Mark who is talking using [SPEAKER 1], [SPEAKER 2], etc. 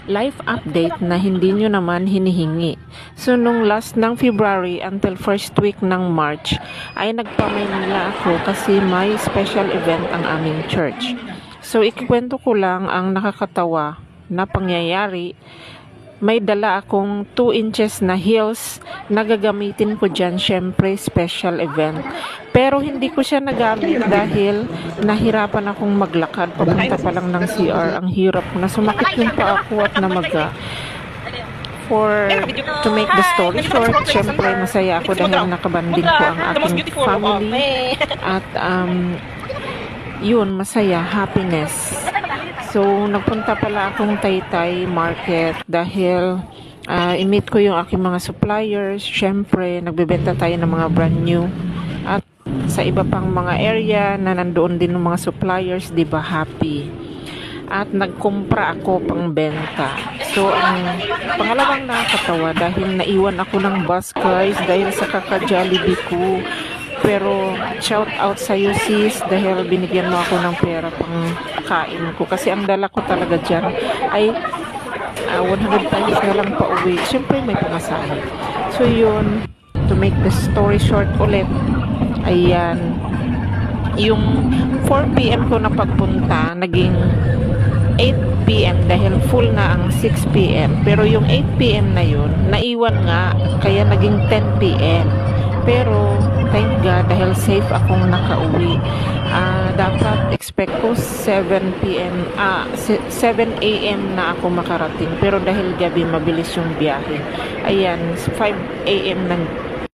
[SPEAKER 1] life update na hindi nyo naman hinihingi. So, nung last ng February until first week ng March, ay nagpa-Maynila ako kasi may special event ang aming church. So, ikikwento ko lang ang nakakatawa na pangyayari. May dala akong 2 inches na heels na gagamitin ko dyan, syempre special event. Pero hindi ko siya nagamit dahil nahirapan akong maglakad. Papunta pa lang ng CR, ang hirap na sumakit yung paa ko at namaga. To make the story short, syempre masaya ako dahil nakabanding ko ang aking family. At yun, masaya, happiness. So, nagpunta pala akong Taytay Market dahil i-meet ko yung aking mga suppliers. Syempre, nagbebenta tayo ng mga brand new. At sa iba pang mga area na nandoon din ng mga suppliers, di ba happy? At nagkumpra ako pang benta. So, ang pangalawang nakakatawa dahil naiwan ako ng bus guys dahil sa kaka-Jollibee ko. Pero shout out sa iyo sis dahil binigyan mo ako ng pera pang kain ko kasi ang dala ko talaga dyan ay 100 times na lang pa uwi. Siyempre may pamasahe. So yun, to make the story short ulit, ayan, yung 4 p.m. ko na pagpunta naging 8 p.m. dahil full na ang 6 p.m. Pero yung 8 p.m. na yun naiwan nga kaya naging 10 p.m. Pero thank God dahil safe akong nakauwi. Dapat expect ko 7 p.m. 7 a.m. na ako makarating. Pero dahil gabi mabilis yung biyahe. Ayan, 5 a.m.